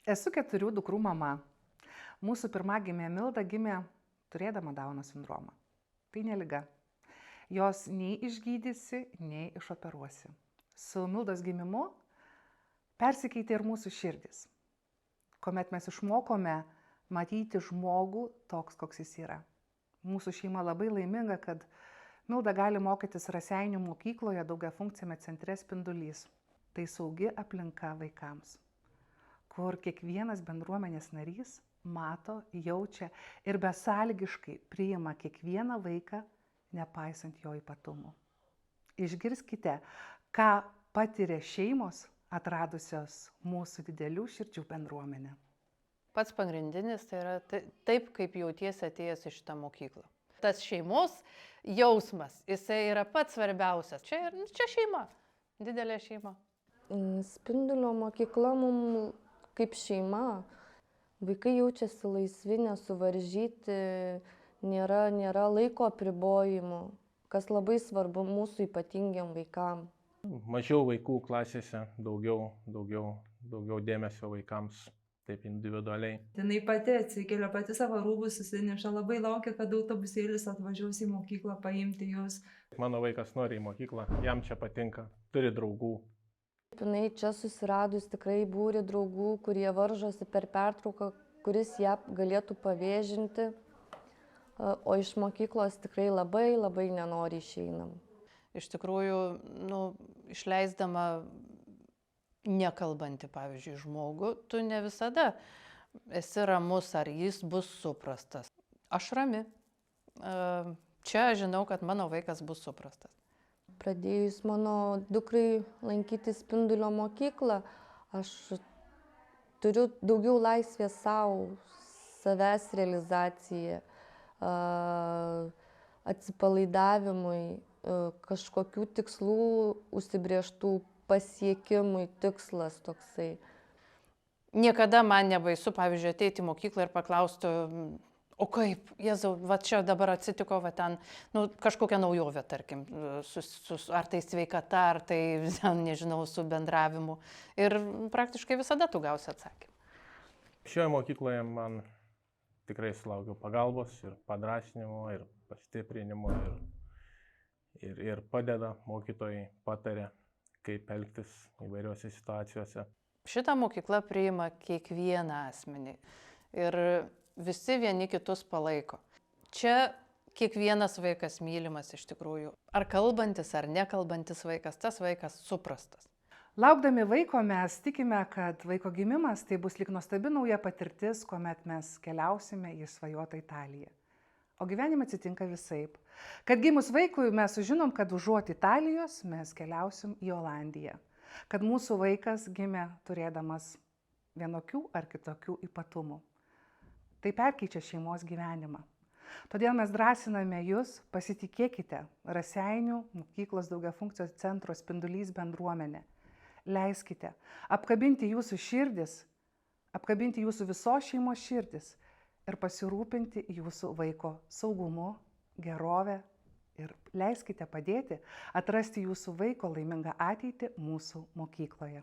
Esu 4 dukrų mama. Mūsų pirmagimė Milda gimė turėdama Dauno sindromą. Tai ne liga. Jos nei išgydysi, nei išoperuosi. Su Mildos gimimu persikeitė ir mūsų širdis, kuomet mes išmokome matyti žmogų toks, koks jis yra. Mūsų šeima labai laiminga, kad Milda gali mokytis Raseinių mokykloje daugiafunkciame centre Spindulys. Tai saugi aplinka vaikams, kur kiekvienas bendruomenės narys mato, jaučia ir besąlygiškai priima kiekvieną vaiką, nepaisant jo ypatumų. Išgirskite, ką patiria šeimos atradusios mūsų didelių širdžių bendruomenę. Pats pagrindinis tai yra taip, kaip jautiesi atėjęs į šitą mokyklą. Tas šeimos jausmas, jisai yra pats svarbiausias. Čia šeima, didelė šeima. Spindulio mokykla mums kaip šeima. Vaikai jaučiasi laisvi, nesuvaržyti, nėra laiko apribojimų, kas labai svarbu mūsų ypatingiam vaikam. Mažiau vaikų klasėse, daugiau dėmesio vaikams, taip individualiai. Jinai pati atsikelia, pati savo rūbus susineša, labai laukia, kad autobusėlis atvažiuos į mokyklą paimti jūs. Mano vaikas nori į mokyklą, jam čia patinka, turi draugų. Jinai čia susiradus tikrai būrį draugų, kurie varžosi per pertrauką, kuris ją galėtų pavėžinti, o iš mokyklos tikrai labai nenori išeinam. Iš tikrųjų, išleisdama nekalbantį, pavyzdžiui, žmogų, tu ne visada esi ramus, ar jis bus suprastas. Aš rami. Čia žinau, kad mano vaikas bus suprastas. Pradėjus mano dukrai lankyti Spindulio mokyklą, aš turiu daugiau laisvės savo, savęs realizacijai, atsipalaidavimui, kažkokių tikslų užsibrėžtų pasiekimui, tikslas toksai. Niekada man nebaisu, pavyzdžiui, ateiti į mokyklą ir paklausti, o kaip, Jėzau, va čia dabar atsitiko, va ten, kažkokia naujovė, tarkim, ar tai sveikata, ar tai, nežinau, su bendravimu. Ir praktiškai visada tu gausi atsakymą. Šioje mokykloje man tikrai sulaukiau pagalbos ir padrąsinimo, ir pastiprinimo, ir padeda, mokytojai pataria, kaip elgtis įvairiose situacijose. Šitą mokyklą priima kiekvieną asmenį ir visi vieni kitus palaiko. Čia kiekvienas vaikas mylimas iš tikrųjų. Ar kalbantis, ar nekalbantis vaikas, tas vaikas suprastas. Laukdami vaiko mes tikime, kad vaiko gimimas tai bus lyg nuostabi nauja patirtis, kuomet mes keliausime į svajotą Italiją. O gyvenime atsitinka visaip. Kad gimus vaikui mes sužinom, kad užuot Italijos mes keliausim į Olandiją. Kad mūsų vaikas gimė turėdamas vienokių ar kitokių ypatumų. Tai perkeičia šeimos gyvenimą. Todėl mes drąsiname jūs, pasitikėkite Raseinių mokyklos daugiafunkcijos centro Spindulys bendruomenė. Leiskite apkabinti jūsų širdis, apkabinti jūsų visos šeimos širdis ir pasirūpinti jūsų vaiko saugumu, gerovę ir leiskite padėti atrasti jūsų vaiko laimingą ateitį mūsų mokykloje.